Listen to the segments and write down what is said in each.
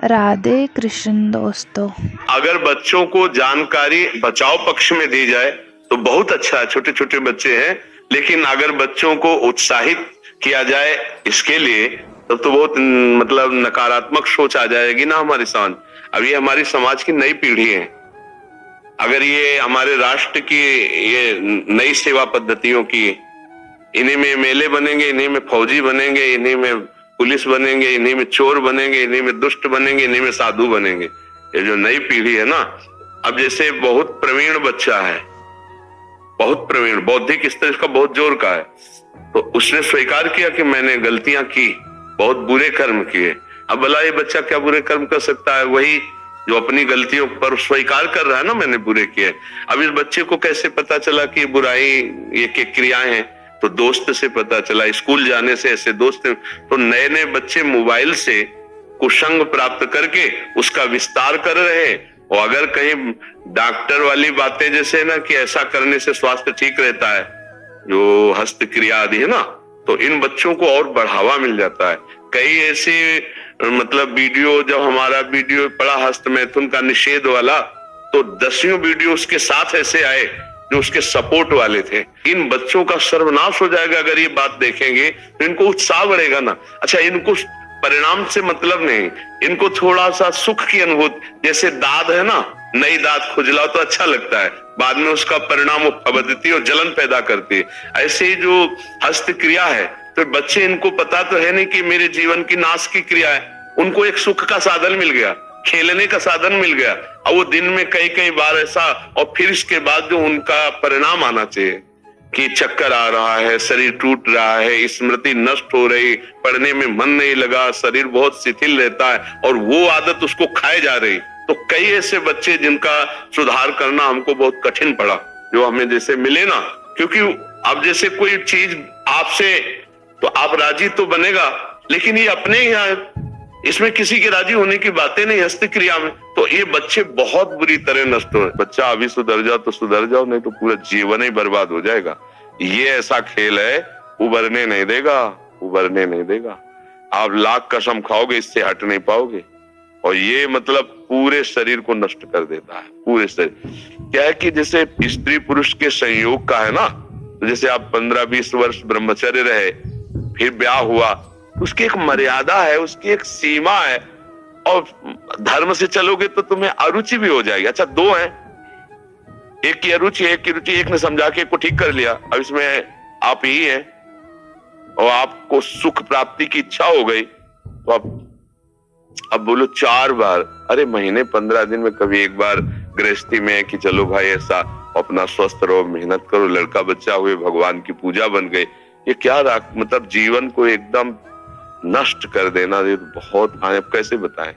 राधे कृष्ण दोस्तों। अगर बच्चों को जानकारी बचाव पक्ष में दी जाए तो बहुत अच्छा है, छोटे छोटे बच्चे हैं, लेकिन अगर बच्चों को उत्साहित किया जाए इसके लिए तब तो बहुत मतलब नकारात्मक सोच आ जाएगी ना हमारे समाज। अब ये हमारी समाज की नई पीढ़ी है, अगर ये हमारे राष्ट्र की ये नई सेवा पद्धतियों की, इन्हीं में मेले बनेंगे, इन्हीं में फौजी बनेंगे, इन्हीं में पुलिस बनेंगे, इन्हीं में चोर बनेंगे, इन्हीं में दुष्ट बनेंगे, इन्हीं में साधु बनेंगे। ये जो नई पीढ़ी है ना, अब जैसे बहुत प्रवीण बच्चा है, बहुत प्रवीण, बौद्धिक स्तर का बहुत जोर का है, तो उसने स्वीकार किया कि मैंने गलतियां की, बहुत बुरे कर्म किए। अब भला ये बच्चा क्या बुरे कर्म कर सकता है? वही जो अपनी गलतियों पर स्वीकार कर रहा है ना, मैंने बुरे किए। अब इस बच्चे को कैसे पता चला कि बुराई ये क्रियाएं हैं? तो दोस्त से पता चला, स्कूल जाने से ऐसे दोस्त। तो नए नए बच्चे मोबाइल से कुसंग प्राप्त करके उसका विस्तार कर रहे हैं। और अगर कहीं डॉक्टर वाली बातें जैसे ना कि ऐसा करने से स्वास्थ्य ठीक रहता है, जो हस्त क्रिया आदि है ना, तो इन बच्चों को और बढ़ावा मिल जाता है। कई ऐसे मतलब वीडियो, जब हमारा वीडियो पड़ा हस्त मैथुन का निषेध वाला, तो 10 वीडियो उसके साथ ऐसे आए जो उसके सपोर्ट वाले थे। इन बच्चों का सर्वनाश हो जाएगा अगर ये बात देखेंगे, तो इनको उत्साह बढ़ेगा ना। अच्छा, इनको परिणाम से मतलब नहीं, इनको थोड़ा सा सुख की अनुभूति, जैसे दाद है ना, नई दाद खुजलाओ तो अच्छा लगता है, बाद में उसका परिणाम वो फबदती और जलन पैदा करती है। ऐसे ही जो हस्त क्रिया है, तो बच्चे, इनको पता तो है नहीं कि मेरे जीवन की नाश की क्रिया है, उनको एक सुख का साधन मिल गया, खेलने का साधन मिल गया, और वो दिन में कई कई बार ऐसा, और फिर इसके बाद जो उनका परिणाम आना चाहिए कि चक्कर आ रहा है, शरीर टूट रहा है, स्मृति नष्ट हो रही, पढ़ने में मन नहीं लगा, शरीर बहुत शिथिल रहता है, और वो आदत उसको खाए जा रही। तो कई ऐसे बच्चे जिनका सुधार करना हमको बहुत कठिन पड़ा, जो हमें जैसे मिले ना, क्योंकि अब जैसे कोई चीज आपसे, तो आप राजी तो बनेगा, लेकिन ये अपने यहाँ, इसमें किसी के राजी होने की बातें नहीं हस्त क्रिया में। तो ये बच्चे बहुत बुरी तरह नष्ट हो। बच्चा अभी सुधर जाओ तो सुधर जाओ, नहीं तो पूरा जीवन ही बर्बाद हो जाएगा। ये ऐसा खेल है, उबरने नहीं देगा, उबरने नहीं देगा। आप लाख कसम खाओगे, इससे हट नहीं पाओगे। और ये मतलब पूरे शरीर को नष्ट कर देता है, पूरे शरीर। क्या है कि जैसे स्त्री पुरुष के संयोग का है ना, तो जैसे आप 15-20 वर्ष ब्रह्मचर्य रहे, फिर ब्याह हुआ, उसकी एक मर्यादा है, उसकी एक सीमा है, और धर्म से चलोगे तो तुम्हें अरुचि भी हो जाएगी। अच्छा, 2 हैं, एक की अरुचि, एक की रुचि, एक ने समझा के एक को ठीक कर लिया, अब इसमें आप ही हैं, और आपको सुख प्राप्ति की इच्छा हो गई, तो अब बोलो 4 बार, अरे महीने 15 दिन में कभी एक बार गृहस्थी में कि चलो भाई ऐसा अपना स्वस्थ रहो, मेहनत करो, लड़का बच्चा हुए, भगवान की पूजा बन गई। ये क्या मतलब जीवन को एकदम नष्ट कर देना, ये तो बहुत, आप कैसे बताएं।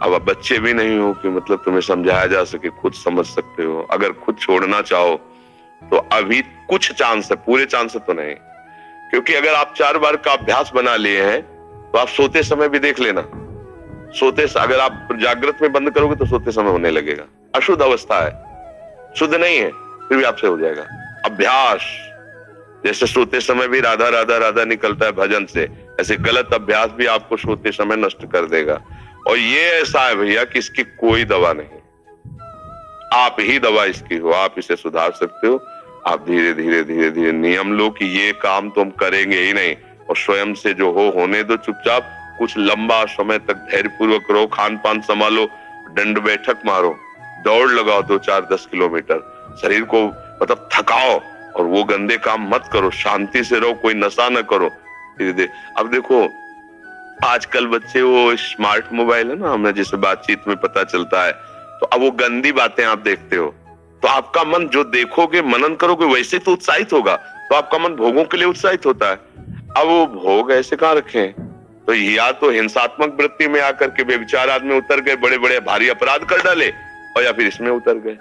अब आप बच्चे भी नहीं हो कि मतलब तुम्हें समझाया जा सके, खुद समझ सकते हो। अगर खुद छोड़ना चाहो तो अभी कुछ चांस है, पूरे चांस तो नहीं, क्योंकि अगर आप 4 बार का अभ्यास बना लिए हैं तो आप सोते समय भी देख लेना, सोते अगर आप जागृत में बंद करोगे तो सोते समय होने लगेगा। अशुद्ध अवस्था है, शुद्ध नहीं है, फिर भी आपसे हो जाएगा। अभ्यास, जैसे सोते समय भी राधा राधा राधा निकलता है भजन से, ऐसे गलत अभ्यास भी आपको सोते समय नष्ट कर देगा। और ये ऐसा है भैया कि इसकी कोई दवा नहीं, आप ही दवा इसकी हो, आप इसे सुधार सकते हो। आप धीरे धीरे धीरे धीरे नियम लो कि ये काम तो हम करेंगे ही नहीं, और स्वयं से जो हो होने दो चुपचाप। कुछ लंबा समय तक धैर्य पूर्वक रहो, खान पान संभालो, दंड बैठक मारो, दौड़ लगाओ 2-4-10 किलोमीटर, शरीर को मतलब थकाओ, और वो गंदे काम मत करो, शांति से रहो, कोई नशा न करो। धीरे धीरे, अब देखो आजकल बच्चे, वो स्मार्ट मोबाइल है ना, हमें जैसे बातचीत में पता चलता है, तो अब वो गंदी बातें आप देखते हो, तो आपका मन जो देखोगे, मनन करोगे, वैसे तो उत्साहित होगा, तो आपका मन भोगों के लिए उत्साहित होता है। अब वो भोग ऐसे कहाँ रखे हैं? तो या तो हिंसात्मक वृत्ति में आकर के व्यभिचार आदमी उतर गए, बड़े बड़े भारी अपराध कर डाले, और या फिर इसमें उतर गए,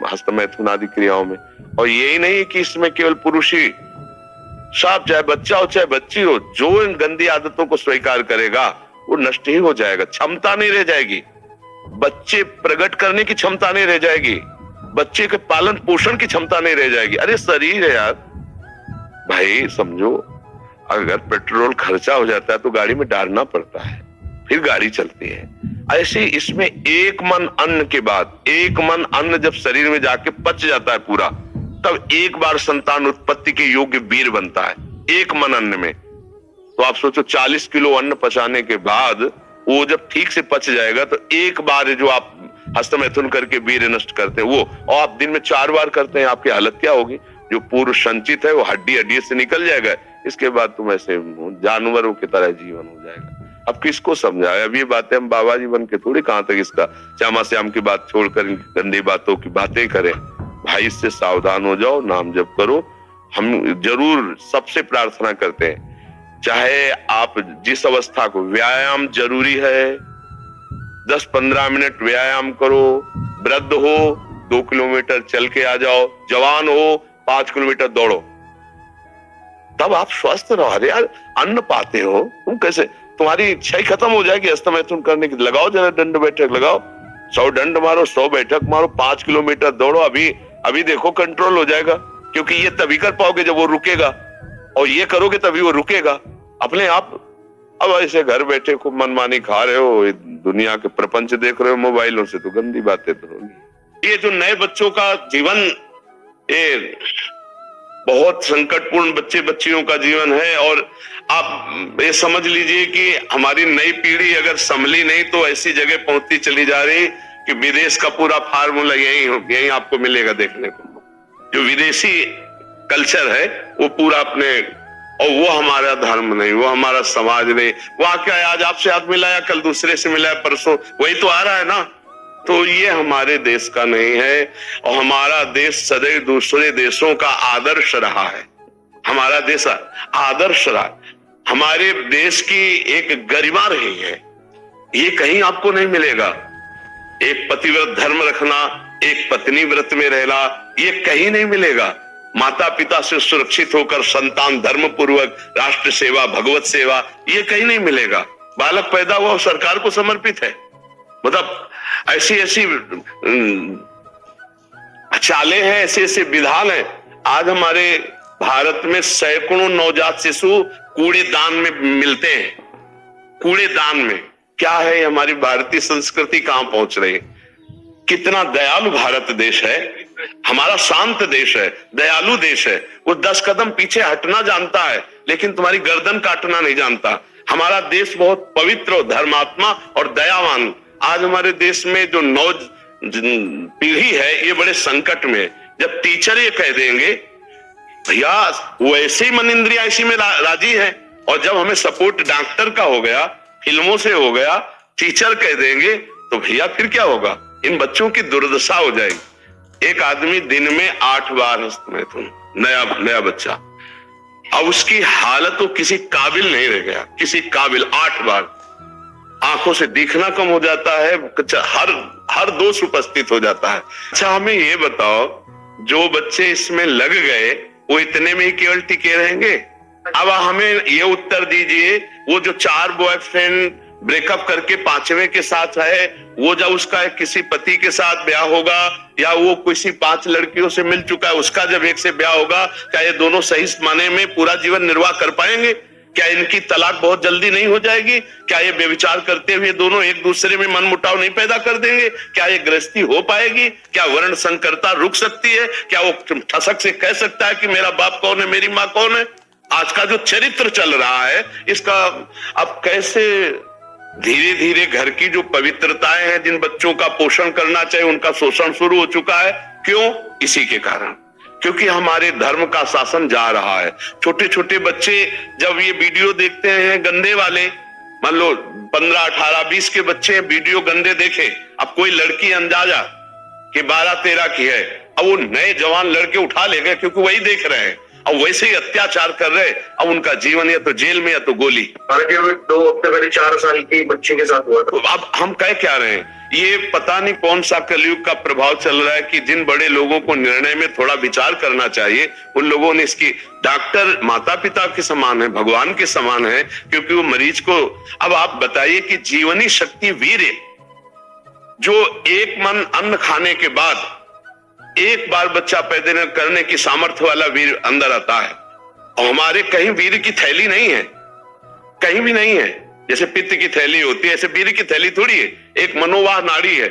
हस्त मैथुन आदि क्रियाओं में। और यही नहीं कि इसमें केवल पुरुष ही, साफ चाहे बच्चा हो चाहे बच्ची हो, जो इन गंदी आदतों को स्वीकार करेगा वो नष्ट ही हो जाएगा, क्षमता नहीं रह जाएगी, बच्चे प्रकट करने की क्षमता नहीं रह जाएगी, बच्चे के पालन पोषण की क्षमता नहीं रह जाएगी। अरे शरीर है यार भाई, समझो, अगर पेट्रोल खर्चा हो जाता है तो गाड़ी में डालना पड़ता है, फिर गाड़ी चलती है। ऐसे इसमें एक मन अन्न के बाद, एक मन अन्न जब शरीर में जाके पच जाता है पूरा, तब एक बार संतान उत्पत्ति के योग्य वीर बनता है, एक मन अन्न में। तो आप सोचो 40 किलो अन्न पचाने के बाद वो जब ठीक से पच जाएगा तो एक बार जो आप हस्तमैथुन करके वीर्य नष्ट करते हैं वो, और आप दिन में 4 बार करते हैं, आपकी हालत क्या होगी? जो पूर्व संचित है वो हड्डी हड्डी से निकल जाएगा। इसके बाद तुम ऐसे जानवरों की तरह जीवन हो जाएगा। अब किसको समझाए? अब ये बातें हम बाबा जी बन के थोड़ी कहां तक इसका श्यामा श्याम की बात छोड़कर गंदी बातों की बातें करें। भाई इससे सावधान हो जाओ, नाम जप करो। हम जरूर सबसे प्रार्थना करते हैं, चाहे आप जिस अवस्था को, व्यायाम जरूरी है, 10-15 मिनट व्यायाम करो। वृद्ध हो 2 किलोमीटर चल के आ जाओ, जवान हो 5 किलोमीटर दौड़ो, तब आप स्वस्थ रहो। अरे यार अन्न पाते हो तुम, कैसे तुम्हारी इच्छा ही खत्म हो जाएगी हस्तमैथुन करने की? लगाओ जरा दंड बैठक लगाओ, 100 दंड मारो, 100 बैठक मारो, 5 किलोमीटर दौड़ो। अभी देखो कंट्रोल हो जाएगा, क्योंकि ये तभी कर पाओगे जब वो रुकेगा, और ये करोगे तभी वो रुकेगा अपने आप। अब ऐसे घर बैठे खूब मनमानी खा रहे हो, दुनिया के प्रपंच देख रहे हो मोबाइलों से, तो गंदी बातें तो होगी। ये जो नए बच्चों का जीवन, ये बहुत संकटपूर्ण बच्चे बच्चियों का जीवन है। और आप ये समझ लीजिए कि हमारी नई पीढ़ी अगर संभली नहीं तो ऐसी जगह पहुंचती चली जा रही कि विदेश का पूरा फार्मूला यही आपको मिलेगा देखने को। जो विदेशी कल्चर है वो पूरा अपने, और वो हमारा धर्म नहीं, वो हमारा समाज नहीं। वहां क्या है, आज आपसे हाथ मिलाया, कल दूसरे से मिलाया, परसों वही तो आ रहा है ना। तो ये हमारे देश का नहीं है, और हमारा देश सदैव दूसरे देशों का आदर्श रहा है। हमारा देश आदर्श रहा, हमारे देश की एक गरिमा रही है, ये कहीं आपको नहीं मिलेगा। एक पतिव्रत धर्म रखना, एक पत्नी व्रत में रहना, ये कहीं नहीं मिलेगा। माता पिता से सुरक्षित होकर संतान धर्म पूर्वक राष्ट्र सेवा, भगवत सेवा, ये कहीं नहीं मिलेगा। बालक पैदा हुआ सरकार को समर्पित है। मतलब ऐसी चालें हैं, ऐसे विधान है। आज हमारे भारत में सैकड़ों नवजात शिशु कूड़ेदान में मिलते हैं। कूड़ेदान में क्या है, हमारी भारतीय संस्कृति कहां पहुंच रही है? कितना दयालु भारत देश है, हमारा शांत देश है, दयालु देश है। वो 10 कदम पीछे हटना जानता है, लेकिन तुम्हारी गर्दन काटना नहीं जानता। हमारा देश बहुत पवित्र, धर्मात्मा और दयावान। आज हमारे देश में जो नौ पीढ़ी है ये बड़े संकट में। जब टीचर ये कह देंगे भैया वो ऐसे ही मन इंद्रिया इसी में राजी है, और जब हमें सपोर्ट डॉक्टर का हो गया, फिल्मों से हो गया, टीचर कह देंगे, तो भैया फिर क्या होगा? इन बच्चों की दुर्दशा हो जाएगी। एक आदमी दिन में 8 बार हस्तमैथुन, नया बच्चा, अब उसकी हालत तो किसी काबिल नहीं रह गया, किसी काबिल। 8 बार आंखों से दिखना कम हो जाता है, हर दोष उपस्थित हो जाता है। अच्छा हमें ये बताओ, जो बच्चे इसमें लग गए वो इतने में ही केवल टिके रहेंगे? अब हमें ये उत्तर दीजिए, वो जो 4 बॉयफ्रेंड ब्रेकअप करके 5वें के साथ है, वो जब उसका किसी पति के साथ ब्याह होगा, या वो किसी 5 लड़कियों से मिल चुका है, उसका जब एक से ब्याह होगा, क्या ये दोनों सही माने में पूरा जीवन निर्वाह कर पाएंगे? क्या इनकी तलाक बहुत जल्दी नहीं हो जाएगी? क्या ये व्यभिचार करते हुए दोनों एक दूसरे में मनमुटाव नहीं पैदा कर देंगे? क्या ये गृहस्थी हो पाएगी? क्या वर्ण संकरता रुक सकती है? क्या वो ठसक से कह सकता है कि मेरा बाप कौन है, मेरी माँ कौन है? आज का जो चरित्र चल रहा है, इसका अब कैसे धीरे धीरे घर की जो पवित्रताएं हैं, जिन बच्चों का पोषण करना चाहिए, उनका शोषण शुरू हो चुका है। क्यों? इसी के कारण, क्योंकि हमारे धर्म का शासन जा रहा है। छोटे छोटे बच्चे जब ये वीडियो देखते हैं गंदे वाले, मान लो 15, 18, 20 के बच्चे वीडियो गंदे देखे, अब कोई लड़की अंदाजा कि 12-13 की है, अब वो नए जवान लड़के उठा ले गए, क्योंकि वही देख रहे हैं, अब वैसे ही अत्याचार कर रहे। अब उनका जीवन या तो जेल में या तो गोली। 2 हफ्ते पहले 4 साल की बच्ची के साथ हुआ था। अब हम कह क्या रहे हैं, ये पता नहीं कौन सा कलयुग का प्रभाव चल रहा है कि जिन बड़े लोगों को निर्णय में थोड़ा विचार करना चाहिए, उन लोगों ने इसकी, डॉक्टर माता पिता के समान है, भगवान के समान है, क्योंकि वो मरीज को, अब आप बताइए कि जीवनी शक्ति वीर्य, जो एक मन अन्न खाने के बाद एक बार बच्चा पैदा करने की सामर्थ्य वाला वीर अंदर आता है, और हमारे कहीं वीर की थैली नहीं है, कहीं भी नहीं है। जैसे पित्त की थैली होती है, ऐसे वीर्य की थैली थोड़ी है, एक मनोवाह नाड़ी है,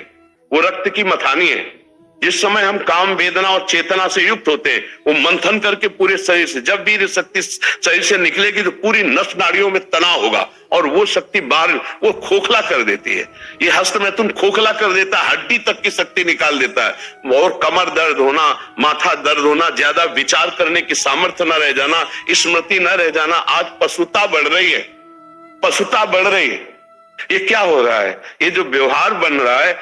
वो रक्त की मथानी है। जिस समय हम काम, वेदना और चेतना से युक्त होते हैं, वो मंथन करके पूरे शरीर से, जब वीर शक्ति शरीर से निकलेगी तो पूरी नस नाड़ियों में तनाव होगा और वो शक्ति बाहर, वो खोखला कर देती है। ये हस्त मैथुन खोखला कर देता है, हड्डी तक की शक्ति निकाल देता है। और कमर दर्द होना, माथा दर्द होना, ज्यादा विचार करने की सामर्थ्य न रह जाना, स्मृति न रह जाना, आज पशुता बढ़ रही है, पशुता बढ़ रही है। ये क्या हो रहा है? ये जो व्यवहार बन रहा है,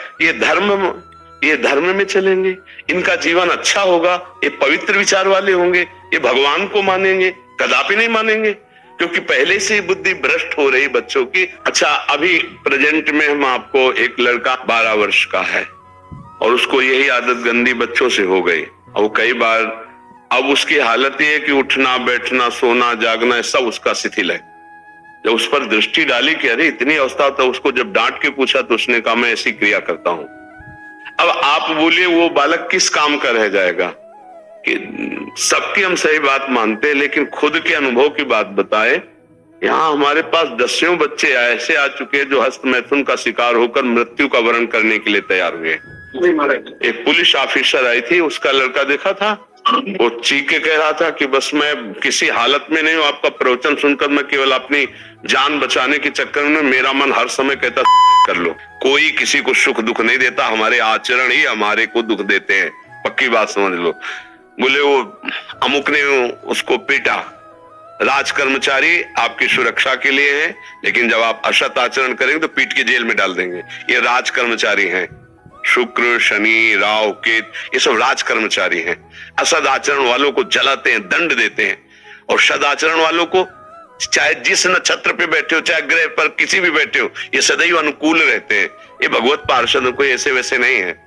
ये धर्म में चलेंगे, इनका जीवन अच्छा होगा, ये पवित्र विचार वाले होंगे, ये भगवान को मानेंगे? कदापि नहीं मानेंगे, क्योंकि पहले से बुद्धि भ्रष्ट हो रही बच्चों की। अच्छा, अभी प्रेजेंट में हम आपको, एक लड़का 12 वर्ष का है और उसको यही आदत गंदी बच्चों से हो गई। और कई बार अब उसकी हालत ये है कि उठना, बैठना, सोना, जागना सब उसका शिथिल है। जब उस पर दृष्टि डाली कि अरे इतनी अवस्था, तो उसको जब डांट के पूछा तो उसने कहा मैं ऐसी क्रिया करता हूं। अब आप बोलिए वो बालक किस काम का रह जाएगा? कि सबकी हम सही बात मानते हैं, लेकिन खुद के अनुभव की बात बताए। यहाँ हमारे पास दसियों बच्चे ऐसे आ चुके हैं जो हस्त मैथुन का शिकार होकर मृत्यु का वरण करने के लिए तैयार हुए। एक पुलिस ऑफिसर आई थी, उसका लड़का देखा था, वो चीख के कह रहा था कि बस मैं किसी हालत में नहीं हूं, आपका प्रवचन सुनकर मैं केवल अपनी जान बचाने के चक्कर में, मेरा मन हर समय कहता कर लो। कोई किसी को सुख दुख नहीं देता, हमारे आचरण ही हमारे को दुख देते हैं, पक्की बात समझ लो। बोले वो अमुक ने उसको पीटा, राज कर्मचारी आपकी सुरक्षा के लिए है, लेकिन जब आप असत आचरण करेंगे तो पीट के जेल में डाल देंगे। ये राज कर्मचारी हैं, शुक्र, शनि, राहु, केत, ये सब राज कर्मचारी हैं। असद आचरण वालों को जलाते हैं, दंड देते हैं, और सदाचरण वालों को चाहे जिस नक्षत्र पे बैठे हो, चाहे ग्रह पर किसी भी बैठे हो, ये सदैव अनुकूल रहते हैं। ये भगवत पार्षद कोई ऐसे वैसे नहीं है।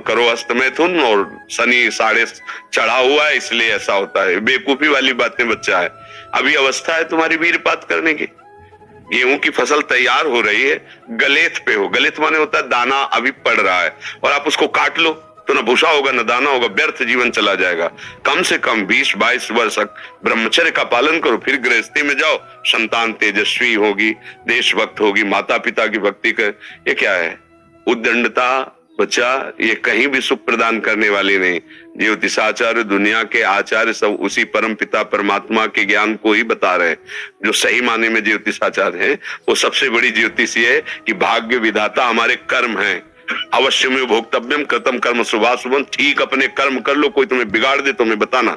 करो हस्त मैथुन और शनि साढ़े चढ़ा हुआ है, इसलिए ऐसा होता है। बेवकूफी वाली बातें बच्चा है। अभी अवस्था है तुम्हारी वीरपात करने की। गेहूं की फसल तैयार हो रही है, गलेत पे हो, गलेत माने होता है दाना अभी पड़ रहा है, और आप उसको काट लो तो ना भूसा होगा ना दाना होगा, व्यर्थ जीवन चला जाएगा। कम से कम 20-22 वर्ष ब्रह्मचर्य का पालन करो, फिर गृहस्थी में जाओ, संतान तेजस्वी होगी, देशभक्त होगी, माता पिता की भक्ति कर। ये क्या है? उद्दंडता बच्चा, ये कहीं भी सुख प्रदान करने वाली नहीं। ज्योतिषाचार्य, दुनिया के आचार्य सब उसी परम पिता परमात्मा के ज्ञान को ही बता रहे हैं। जो सही माने में ज्योतिषाचार्य है, वो सबसे बड़ी ज्योतिष ये है कि भाग्य विधाता हमारे कर्म हैं। अवश्य में भोक्तव्यम कृतम कर्म शुभाशुभम, ठीक अपने कर्म कर लो, कोई तुम्हें बिगाड़ दे तो हमें बताना।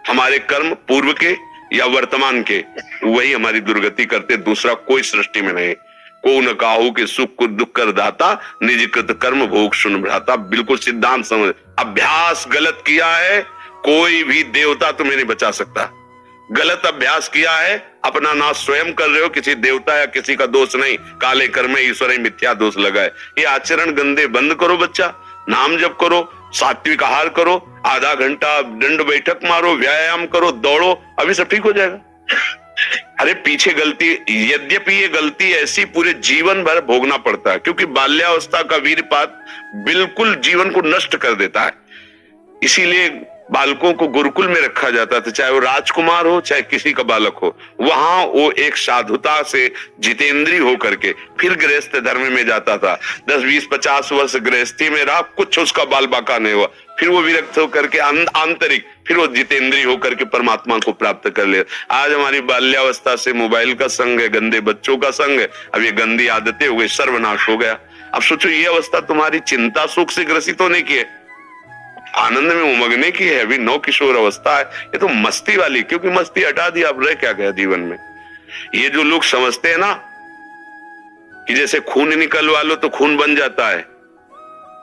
हमारे कर्म पूर्व के या वर्तमान के, वही हमारी दुर्गति करते, दूसरा कोई सृष्टि में नहीं। को न काहू के सुख को दुख कर दाता, निज कृत कर्म भोग सुन भ्राता। बिल्कुल सिद्धांत समझ। अभ्यास गलत किया है, कोई भी देवता तुम्हें नहीं बचा सकता। गलत अभ्यास किया है, अपना नाश स्वयं कर रहे हो, किसी देवता या किसी का दोष नहीं। काले कर्म ईश्वर ही मिथ्या दोष लगाए। ये आचरण गंदे बंद करो बच्चा, नाम जप करो, सात्विक आहार करो, आधा घंटा दंड बैठक मारो, व्यायाम करो, दौड़ो, अभी सब ठीक हो जाएगा। अरे पीछे गलती, यद्यपि ये गलती ऐसी पूरे जीवन भर भोगना पड़ता है, क्योंकि बाल्यावस्था का वीरपात बिल्कुल जीवन को नष्ट कर देता है। इसीलिए बालकों को गुरुकुल में रखा जाता था, चाहे वो राजकुमार हो चाहे किसी का बालक हो। वहां वो एक साधुता से जितेंद्रीय होकर के फिर गृहस्थ धर्म में जाता था। 10-20-50 वर्ष गृहस्थी में रहा, कुछ उसका बाल बाका नहीं हुआ, फिर वो विरक्त होकर के आंतरिक, फिर वो जितेंद्रीय होकर के परमात्मा को प्राप्त कर ले। आज हमारी बाल्यावस्था से मोबाइल का संग है, गंदे बच्चों का संग है, अब ये गंदी आदतें हो गई, सर्वनाश हो गया। अब सोचो, ये अवस्था तुम्हारी चिंता सुख से ग्रसित होने की है, आनंद में उमगने की है, अभी नौ किशोर अवस्था है। ये तो मस्ती वाली, क्योंकि मस्ती हटा दी, अब रह क्या गया जीवन में। ये जो लोग समझते हैं ना कि जैसे खून निकलवा लो तो खून बन जाता है,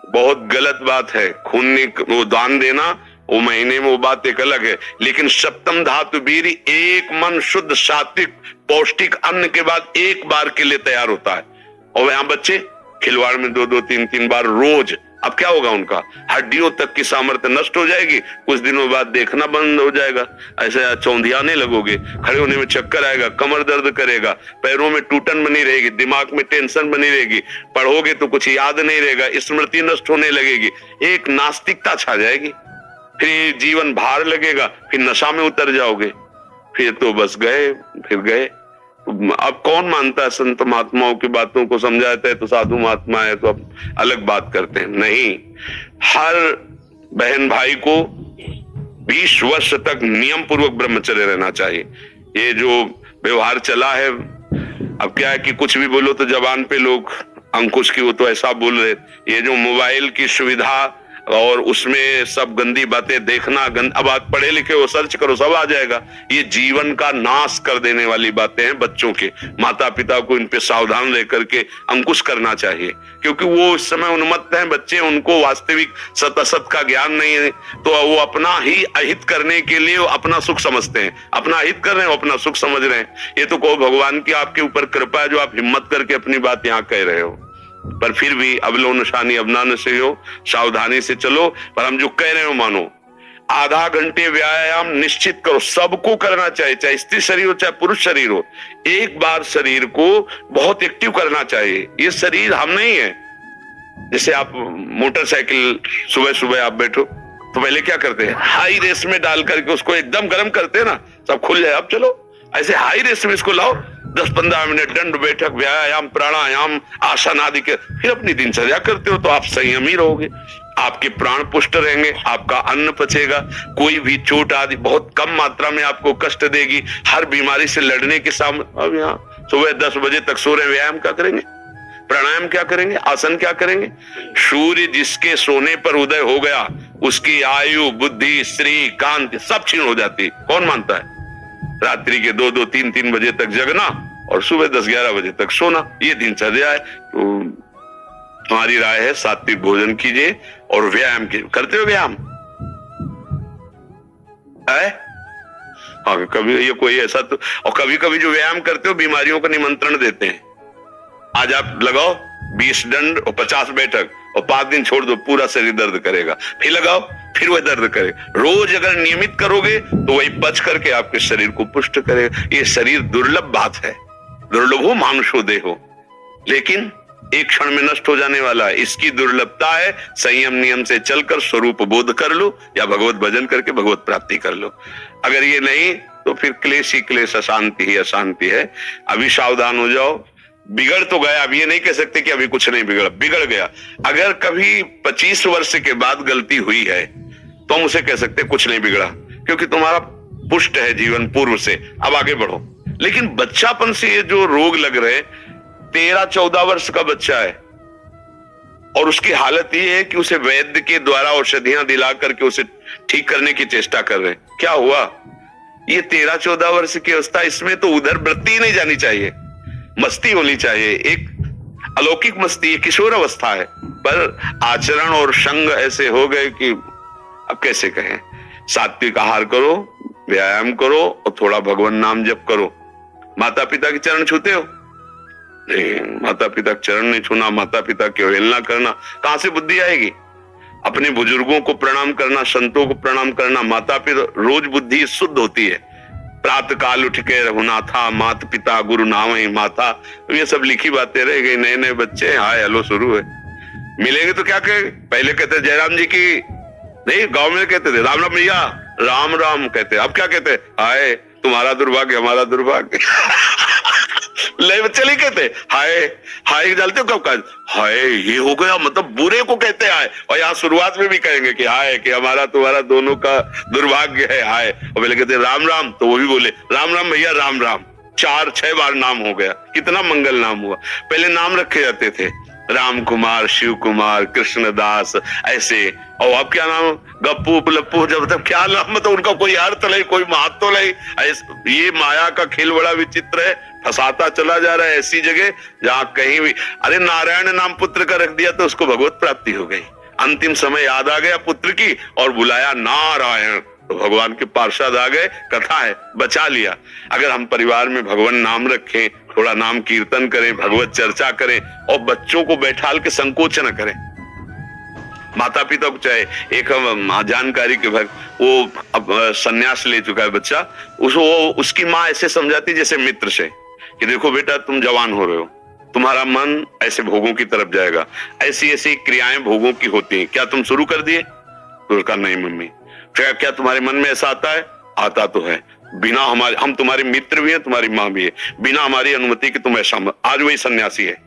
बहुत गलत बात है। खून वो दान देना, वो महीने में वो बात एक अलग है, लेकिन सप्तम धातु वीर एक मन शुद्ध सात्विक पौष्टिक अन्न के बाद एक बार के लिए तैयार होता है। और यहाँ बच्चे खिलवाड़ में 2-2, 3-3 बार रोज। अब क्या होगा? उनका हड्डियों तक की सामर्थ्य नष्ट हो जाएगी, कुछ दिनों बाद देखना बंद हो जाएगा, ऐसे चौंधियाने लगोगे, खड़े होने में चक्कर आएगा, कमर दर्द करेगा, पैरों में टूटन बनी रहेगी, दिमाग में टेंशन बनी रहेगी, पढ़ोगे तो कुछ याद नहीं रहेगा, स्मृति नष्ट होने लगेगी, एक नास्तिकता छा जाएगी, फिर जीवन भार लगेगा, फिर नशा में उतर जाओगे, फिर तो बस गए, फिर गए। अब कौन मानता है संत महात्माओं की बातों को? समझाते हैं तो साधु महात्मा है तो अब अलग बात करते हैं। नहीं, हर बहन भाई को 20 वर्ष तक नियम पूर्वक ब्रह्मचर्य रहना चाहिए। ये जो व्यवहार चला है, अब क्या है कि कुछ भी बोलो तो जबान पे लोग अंकुश की वो तो ऐसा बोल रहे। ये जो मोबाइल की सुविधा और उसमें सब गंदी बातें देखना, अब आप पढ़े लिखे हो, सर्च करो, सब आ जाएगा। ये जीवन का नाश कर देने वाली बातें हैं बच्चों के। माता पिता को इन पे सावधान रह करके अंकुश करना चाहिए, क्योंकि वो इस समय उन्मत्त हैं बच्चे, उनको वास्तविक सत असत का ज्ञान नहीं है, तो वो अपना ही अहित करने के लिए वो अपना सुख समझते हैं, अपना हित कर रहे हैं, अपना सुख समझ रहे हैं। ये तो कहो भगवान की आपके ऊपर कृपा है जो आप हिम्मत करके अपनी बात यहाँ कह रहे हो, पर फिर भी अबलो नशानी अबना नशे हो, सावधानी से चलो। पर हम जो कह रहे हो मानो, आधा घंटे व्यायाम निश्चित करो, सबको करना चाहिए, चाहे स्त्री शरीर हो चाहे पुरुष शरीर हो। एक बार शरीर को बहुत एक्टिव करना चाहिए। ये शरीर हम नहीं है। जैसे आप मोटरसाइकिल सुबह सुबह आप बैठो तो पहले क्या करते हैं, हाई रेस में डाल करके उसको एकदम गर्म करते हैं ना, सब खुल जाए। अब चलो ऐसे हाई रेस में इसको लाओ, 10-15 मिनट दंड बैठक, व्यायाम, प्राणायाम, आसन आदि के, फिर अपनी दिनचर्या करते हो तो आप संयमी रहोगे, आपके प्राण पुष्ट रहेंगे, आपका अन्न पचेगा, कोई भी चोट आदि बहुत कम मात्रा में आपको कष्ट देगी। हर बीमारी से लड़ने के सामने अब यहाँ सुबह 10 बजे तक सो रहे, व्यायाम क्या करेंगे, प्राणायाम क्या करेंगे, आसन क्या करेंगे? सूर्य जिसके सोने पर उदय हो गया उसकी आयु, बुद्धि, श्री, कांति सब क्षीण हो जाती। कौन मानता है? रात्रि के 2-2, 3-3 बजे तक जगना और सुबह 10-11 बजे तक सोना, ये दिनचर्या है। तो हमारी राय है सात्विक भोजन कीजिए और व्यायाम कीजिए। करते हो व्यायाम है? हाँ, कभी ये कोई ऐसा तो, और कभी कभी जो व्यायाम करते हो बीमारियों का निमंत्रण देते हैं। आज आप लगाओ 20 दंड और 50 बैठक और 5 दिन छोड़ दो, पूरा शरीर दर्द करेगा, फिर लगाओ फिर वह दर्द करेगा। रोज अगर नियमित करोगे तो वही पच करके आपके शरीर को पुष्ट करेगा। ये शरीर दुर्लभ बात है, दुर्लभो मानुषो देहो, लेकिन एक क्षण में नष्ट हो जाने वाला है। इसकी दुर्लभता है, संयम नियम से चलकर स्वरूप बोध कर लो या भगवत भजन करके भगवत प्राप्ति कर लो। अगर ये नहीं तो फिर क्लेश ही क्लेश, अशांति ही अशांति है। अभी सावधान हो जाओ। बिगड़ तो गया, अब ये नहीं कह सकते कि अभी कुछ नहीं बिगड़ा, बिगड़ गया। अगर कभी 25 वर्ष के बाद गलती हुई है तो हम उसे कह सकते कुछ नहीं बिगड़ा, क्योंकि तुम्हारा पुष्ट है जीवन पूर्व से, अब आगे बढ़ो। लेकिन बच्चापन से ये जो रोग लग रहे, 13-14 वर्ष का बच्चा है और उसकी हालत ये है कि उसे वैद्य के द्वारा औषधियां दिला करके उसे ठीक करने की चेष्टा कर रहे हैं। क्या हुआ? ये 13-14 वर्ष की अवस्था, इसमें तो उधर वृत्ति नहीं जानी चाहिए, मस्ती होनी चाहिए, एक अलौकिक मस्ती, किशोर अवस्था है। पर आचरण और संग ऐसे हो गए कि अब कैसे कहें। सात्विक आहार करो, व्यायाम करो और थोड़ा भगवान नाम जप करो। माता पिता के चरण छूते हो? नहीं, माता पिता के चरण नहीं छूना, माता पिता की अवहेलना करना, कहां से बुद्धि आएगी? अपने बुजुर्गों को प्रणाम करना, संतों को प्रणाम करना, माता पिता, रोज बुद्धि शुद्ध होती है। प्रातः काल उठ के रघुनाथा, माता पिता गुरु नाम ही माता, ये सब लिखी बातें रह गई। नए नए बच्चे हाय हेलो शुरू है, मिलेंगे तो क्या कहे? पहले कहते जयराम जी की नहीं, गांव में कहते थे राम राम भैया, राम राम कहते। अब क्या कहते? हाय तुम्हारा दुर्भाग्य हमारा दुर्भाग्य। ले बच्चे नहीं कहते हाय, हाय डालते हो कब? हाय ये हो गया, मतलब बुरे को कहते हैं हाय। और यहाँ शुरुआत में भी कहेंगे कि हाय, कि हमारा तुम्हारा दोनों का दुर्भाग्य है हाय। और पहले कहते राम राम, तो वो भी बोले राम राम भैया राम राम। 4-6 बार नाम हो गया, कितना मंगल नाम हुआ। पहले नाम रखे जाते थे, राम कुमार, शिव कुमार, कृष्णदास, ऐसे। और अब क्या नाम? गप्पू लप्पू, जब तक क्या नाम, मतलब उनका कोई अर्थ नहीं, कोई महत्व नहीं। ये माया का खेल बड़ा विचित्र है, फंसाता चला जा रहा है ऐसी जगह जहां कहीं भी। अरे नारायण नाम पुत्र का रख दिया तो उसको भगवत प्राप्ति हो गई। अंतिम समय याद आ गया पुत्र की और बुलाया नारायण, तो भगवान के पार्षद आ गए, कथा है, बचा लिया। अगर हम परिवार में भगवान नाम रखें, थोड़ा नाम कीर्तन करें, भगवत चर्चा करें और बच्चों को बैठाल के संकोच न करें। माता पिता को चाहे, एक जानकारी के भक्त, वो अब संन्यास ले चुका है बच्चा, उसकी माँ ऐसे समझाती जैसे मित्र से कि देखो बेटा तुम जवान हो रहे हो, तुम्हारा मन ऐसे भोगों की तरफ जाएगा, ऐसी ऐसी क्रियाएं भोगों की होती हैं, क्या तुम शुरू कर दिए? तो उसका नहीं मम्मी। क्या तुम्हारे मन में ऐसा आता है? आता तो है। बिना हमारे, हम तुम्हारे मित्र भी हैं, तुम्हारी माँ भी है, बिना हमारी अनुमति के तुम ऐसा मत। आज वही सन्यासी है,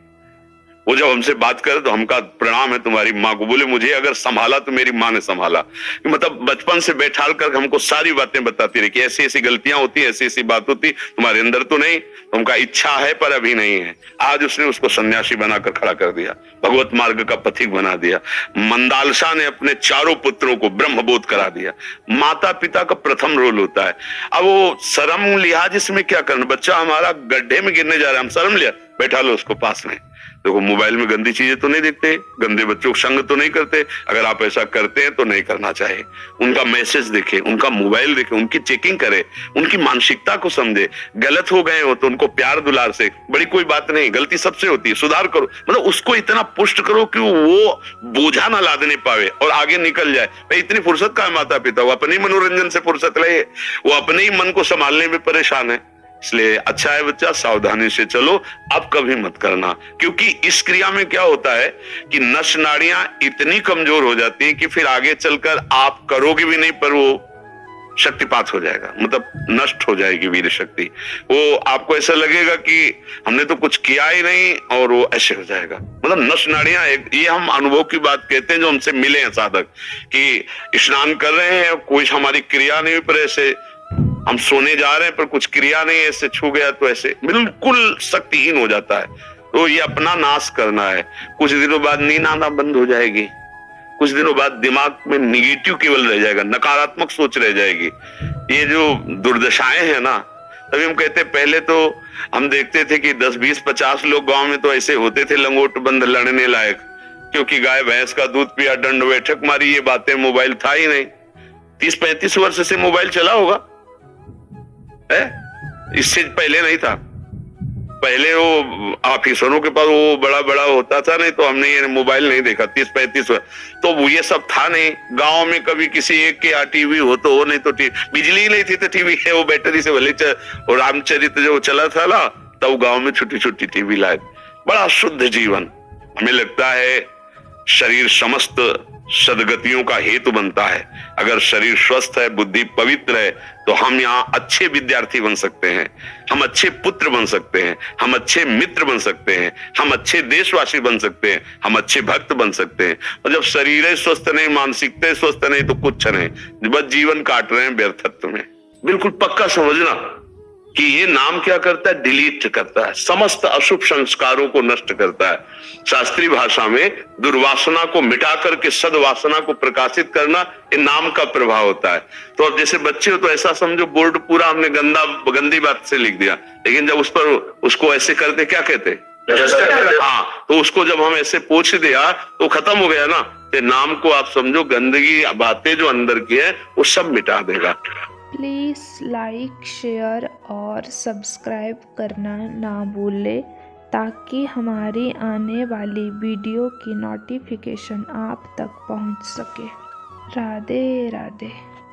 वो जब हमसे बात करे तो हमका प्रणाम है तुम्हारी माँ को, बोले मुझे अगर संभाला तो मेरी माँ ने संभाला। मतलब बचपन से बैठाल कर हमको सारी बातें बताती रही कि ऐसी ऐसी गलतियां होती, ऐसी ऐसी बात होती, तुम्हारे अंदर तो नहीं, तुमका इच्छा है पर अभी नहीं है। आज उसने उसको सन्यासी बनाकर खड़ा कर दिया, भगवत मार्ग का पथिक बना दिया। मंदालसा ने अपने चारों पुत्रों को ब्रह्मबोध करा दिया। माता पिता का प्रथम रोल होता है। अब वो शर्म लिहाज इसमें क्या करना, बच्चा हमारा गड्ढे में गिरने जा रहा है, हम शर्म लिया, बैठा लो उसको पास में। देखो मोबाइल में गंदी चीजें तो नहीं देखते, गंदे बच्चों को संग तो नहीं करते, अगर आप ऐसा करते हैं तो नहीं करना चाहिए। उनका मैसेज देखे, उनका मोबाइल देखे, उनकी चेकिंग करे, उनकी मानसिकता को समझे। गलत हो गए हो तो उनको प्यार दुलार से, बड़ी कोई बात नहीं, गलती सबसे होती है, सुधार करो। मतलब उसको इतना पुष्ट करो कि वो बोझा ना लादने पावे और आगे निकल जाए। भाई इतनी फुर्सत का है माता पिता, वो अपने ही मनोरंजन से फुर्सत रहे, वो अपने ही मन को संभालने में परेशान है। इसलिए अच्छा है बच्चा, सावधानी से चलो, अब कभी मत करना। क्योंकि इस क्रिया में क्या होता है कि नस नाड़ियां इतनी कमजोर हो जाती हैं कि फिर आगे चलकर आप करोगे भी नहीं पर वो शक्तिपात हो जाएगा, मतलब नष्ट हो जाएगी वीर शक्ति। वो आपको ऐसा लगेगा कि हमने तो कुछ किया ही नहीं और वो ऐसे हो जाएगा। मतलब नस नाड़ियां, ये हम अनुभव की बात कहते हैं जो हमसे मिले हैं साधक, कि स्नान कर रहे हैं, कोई हमारी क्रिया नहीं, पर ऐसे हम सोने जा रहे हैं पर कुछ क्रिया नहीं, ऐसे छू गया तो ऐसे बिल्कुल शक्तिहीन हो जाता है। तो ये अपना नाश करना है। कुछ दिनों बाद नींद आना बंद हो जाएगी, कुछ दिनों बाद दिमाग में निगेटिव केवल रह जाएगा, नकारात्मक सोच रह जाएगी। ये जो दुर्दशाएं हैं ना, तभी हम कहते पहले तो हम देखते थे कि 10, 20, 50 लोग गांव में तो ऐसे होते थे लंगोट बंद लड़ने लायक, क्योंकि गाय भैंस का दूध पिया, दंड बैठक मारी, ये बातें, मोबाइल था ही नहीं। 30-35 वर्ष से मोबाइल चला होगा, इससे पहले नहीं था। पहले वो ऑफिसरों के पास वो बड़ा बड़ा होता था, नहीं तो हमने ये मोबाइल नहीं देखा 30-35 वर्ष। तो वो ये सब था नहीं। गांव में कभी किसी एक के यहाँ टीवी हो तो हो, नहीं तो बिजली ही नहीं थी तो टीवी है वो बैटरी से भले और रामचरित्र जो चला था ना, तब गांव में छोटी छोटी टीवी लाए। बड़ा शुद्ध जीवन। हमें लगता है शरीर समस्त सदगतियों का हेतु बनता है। अगर शरीर स्वस्थ है, बुद्धि पवित्र है, तो हम यहाँ अच्छे विद्यार्थी बन सकते हैं, हम अच्छे पुत्र बन सकते हैं, हम अच्छे मित्र बन सकते हैं, हम अच्छे देशवासी बन सकते हैं, हम अच्छे भक्त बन सकते हैं। और जब शरीर स्वस्थ नहीं, मानसिकता स्वस्थ नहीं, तो कुछ नहीं, बस जीवन काट रहे हैं व्यर्थत्व में। बिल्कुल पक्का समझना कि ये नाम क्या करता है, डिलीट करता है, समस्त अशुभ संस्कारों को नष्ट करता है। शास्त्रीय भाषा में दुर्वासना को मिटा करके सद्वासना को प्रकाशित करना, ये नाम का प्रभाव होता है। तो अब जैसे बच्चे हो तो ऐसा समझो बोर्ड पूरा हमने गंदी बात से लिख दिया, लेकिन जब उस पर उसको ऐसे करते क्या कहते, हाँ, तो उसको जब हम ऐसे पोंछ दिया तो खत्म हो गया ना। तो नाम को आप समझो गंदगी बातें जो अंदर की है वो सब मिटा देगा। प्लीज़ लाइक, शेयर और सब्सक्राइब करना ना भूलें ताकि हमारी आने वाली वीडियो की नोटिफिकेशन आप तक पहुंच सके। राधे राधे।